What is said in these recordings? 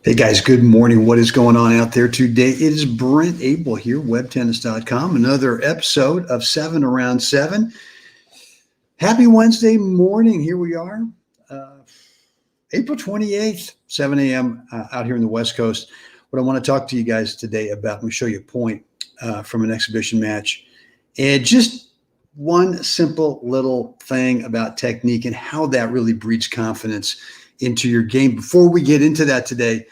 Hey guys, good morning. What is going on out there today? It is Brent Abel here, webtennis.com. Another episode of 7 Around 7. Happy Wednesday morning. Here we are, April 28th, 7 a.m. Out here in the West Coast. What I want to talk to you guys today about, let me show you a point from an exhibition match. And just one simple little thing about technique and how that really breeds confidence into your game. Before we get into that today,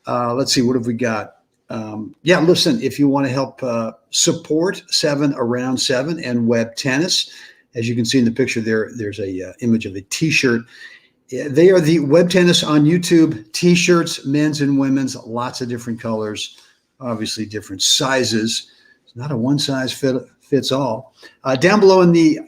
let's see, what have we got? Listen, if you want to help support 7 Around 7 and web tennis, as you can see in the picture there, there's a image of a t-shirt. They are the web tennis on YouTube t-shirts, men's and women's, lots of different colors, obviously different sizes. It's not a one size fits all. Down below in the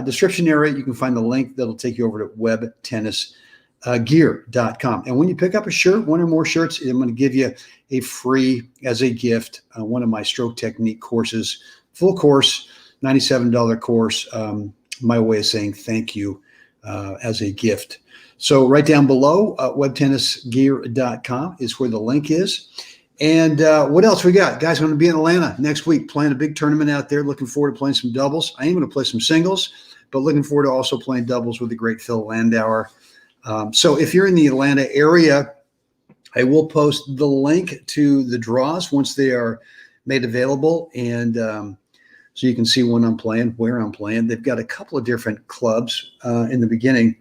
description area, you can find the link that'll take you over to webtennisgear.com. And when you pick up a shirt, one or more shirts, I'm going to give you a free, as a gift, one of my stroke technique courses, full course, $97 course, my way of saying thank you as a gift. So right down below, webtennisgear.com is where the link is. And what else we got? Guys, I'm going to be in Atlanta next week playing a big tournament out there. Looking forward to playing some doubles. I am going to play some singles, but looking forward to also playing doubles with the great Phil Landauer. So if you're in the Atlanta area, I will post the link to the draws once they are made available. And so you can see when I'm playing, where I'm playing. They've got a couple of different clubs in the beginning.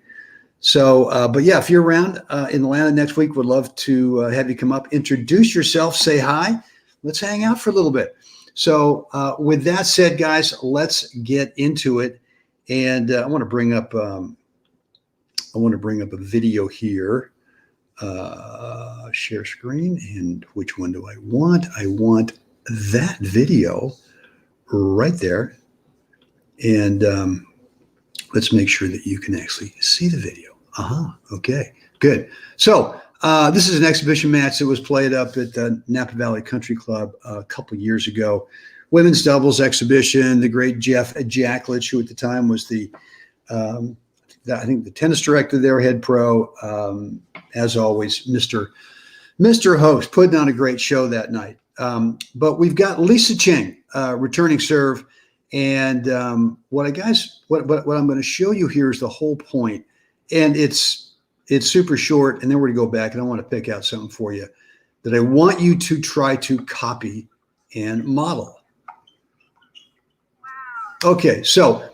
So, but yeah, if you're around in Atlanta next week, would love to have you come up, introduce yourself, say hi. Let's hang out for a little bit. So with that said, guys, let's get into it. And I want to bring up a video here. Share screen. And which one do I want? I want that video right there. And let's make sure that you can actually see the video. Okay, good. So this is an exhibition match that was played up at the Napa Valley Country Club a couple years ago. Women's doubles exhibition. The great Jeff Jacklich, who at the time was the I think the tennis director there, head pro, as always, Mr. Host, putting on a great show that night. But we've got Lisa Cheng returning serve. And what I'm going to show you here is the whole point. And it's super short. And then we're going to go back and I want to pick out something for you that I want you to try to copy and model. Okay, so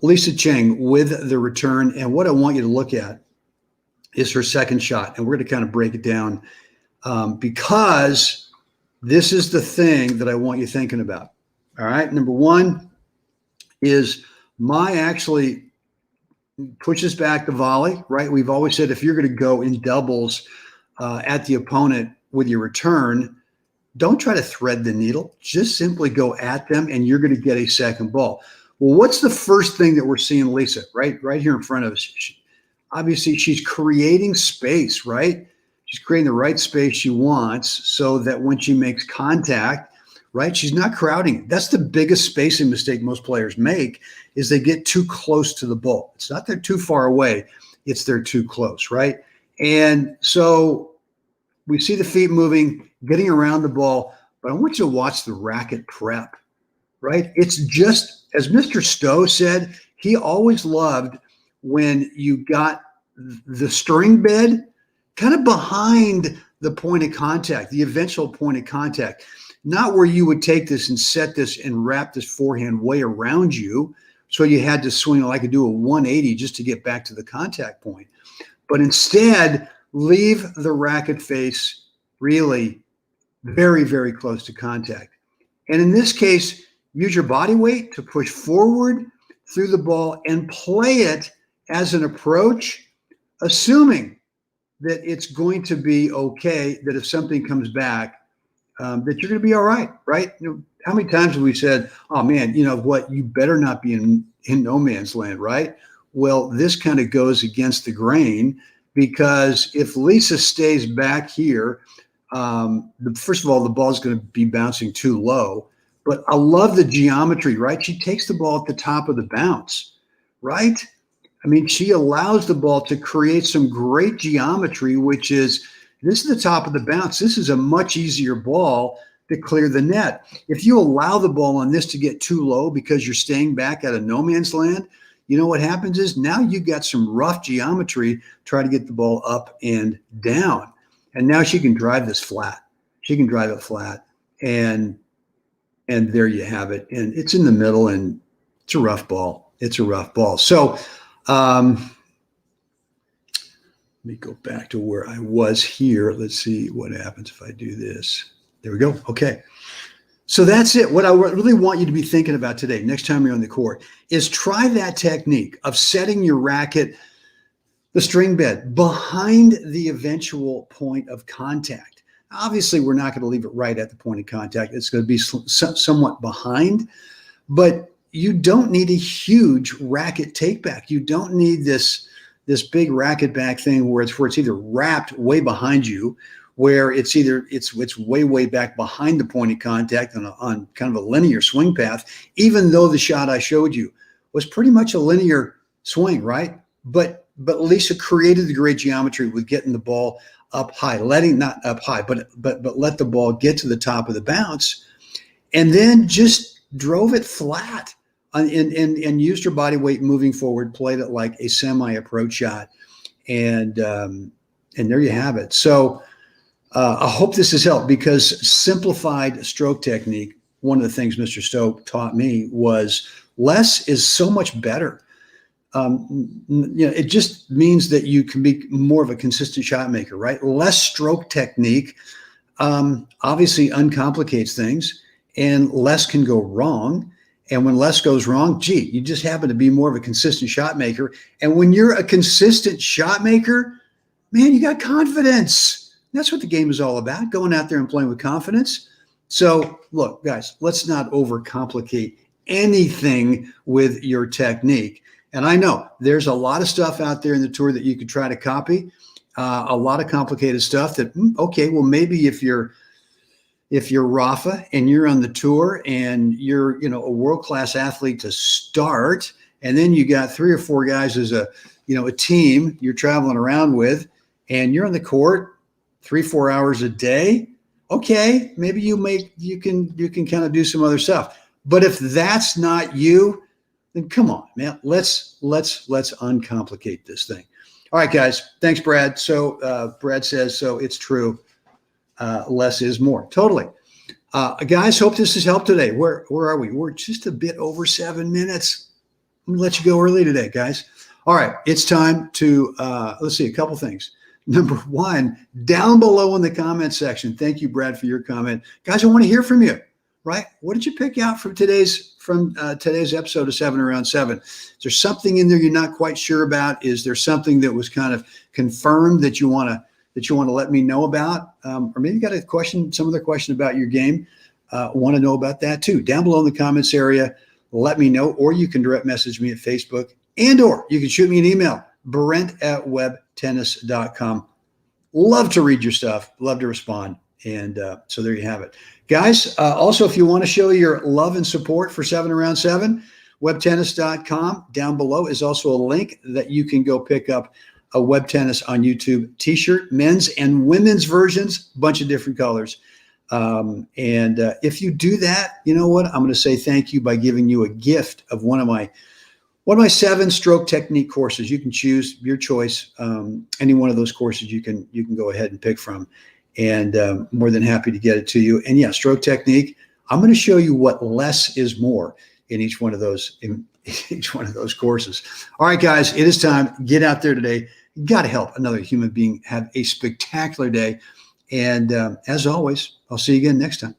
Lisa Cheng with the return. And what I want you to look at is her second shot. And we're going to kind of break it down because this is the thing that I want you thinking about. All right. Number one is Mai actually pushes back the volley, right? We've always said if you're going to go in doubles at the opponent with your return, don't try to thread the needle. Just simply go at them and you're going to get a second ball. Well, what's the first thing that we're seeing, Lisa, right here in front of us? Obviously, she's creating space, right? She's creating the right space she wants so that when she makes contact, right, she's not crowding. That's the biggest spacing mistake most players make is they get too close to the ball. It's not they're too far away. It's they're too close, right? And so we see the feet moving, getting around the ball, but I want you to watch the racket prep, right? It's just, as Mr. Stowe said, he always loved when you got the string bed kind of behind the point of contact, the eventual point of contact, not where you would take this and set this and wrap this forehand way around you. So you had to swing like I do a 180 just to get back to the contact point. But instead, leave the racket face really very, very close to contact. And in this case, use your body weight to push forward through the ball and play it as an approach, assuming that it's going to be okay, that if something comes back, that you're going to be all right, right? You know, how many times have we said, oh man, you know what, you better not be in no man's land, right? Well, this kind of goes against the grain because if Lisa stays back here, first of all, the ball's going to be bouncing too low, but I love the geometry, right? She takes the ball at the top of the bounce, right? I mean, she allows the ball to create some great geometry, which is This is the top of the bounce. This is a much easier ball to clear the net. If you allow the ball on this to get too low because you're staying back at a no man's land, you know what happens is now you've got some rough geometry, try to get the ball up and down. And now she can drive this flat. She can drive it flat. And there you have it. And it's in the middle, and it's a rough ball. It's a rough ball. So let me go back to where I was here. Let's see what happens if I do this. There we go. Okay. So that's it. What I really want you to be thinking about today, next time you're on the court, is try that technique of setting your racket, the string bed, behind the eventual point of contact. Obviously, we're not going to leave it right at the point of contact. It's going to be somewhat behind, but you don't need a huge racket take back. You don't need this big racket back thing where it's either wrapped way behind you, where it's way back behind the point of contact on kind of a linear swing path, even though the shot I showed you was pretty much a linear swing, right? But Lisa created the great geometry with getting the ball up high, not up high, but let the ball get to the top of the bounce, and then just drove it flat and used her body weight moving forward, played it like a semi-approach shot, and there you have it. So I hope this has helped, because simplified stroke technique, one of the things Mr. Stoke taught me was less is so much better. It just means that you can be more of a consistent shot maker, right? Less stroke technique obviously uncomplicates things, and less can go wrong. And when less goes wrong, you just happen to be more of a consistent shot maker. And when you're a consistent shot maker, man, you got confidence. That's what the game is all about, going out there and playing with confidence. So look, guys, let's not overcomplicate anything with your technique. And I know there's a lot of stuff out there in the tour that you could try to copy, a lot of complicated stuff that, okay, well, maybe if you're Rafa and you're on the tour and you're, a world-class athlete to start, and then you got 3 or 4 guys as a team you're traveling around with, and you're on the court 3-4 hours a day. Okay, maybe you can kind of do some other stuff. But if that's not you, then come on, man. Let's uncomplicate this thing. All right, guys. Thanks, Brad. So Brad says, so it's true. Less is more. Totally. Guys, hope this has helped today. Where are we? We're just a bit over 7 minutes. I'm gonna let you go early today, guys. All right, it's time to let's see a couple things. Number 1, down below in the comment section. Thank you, Brad, for your comment. Guys, I want to hear from you, right? What did you pick out from today's episode of 7 Around 7? Is there something in there you're not quite sure about? Is there something that was kind of confirmed that you want to let me know about? Or maybe you got a question, some other question about your game. Want to know about that too. Down below in the comments area, let me know, or you can direct message me at Facebook, or you can shoot me an email, brent@webtennis.com. Love to read your stuff. Love to respond. And so there you have it. Guys, also, if you want to show your love and support for 7 Around 7, webtennis.com. Down below is also a link that you can go pick up a Web Tennis on YouTube t-shirt, men's and women's versions, bunch of different colors. And if you do that, you know what? I'm going to say thank you by giving you a gift of one of my 7 stroke technique courses. You can choose your choice. Any one of those courses you can go ahead and pick from, and more than happy to get it to you. And yeah, stroke technique. I'm going to show you what less is more in each one of those courses. All right, guys, it is time. Get out there today. Got to help another human being have a spectacular day. And as always, I'll see you again next time.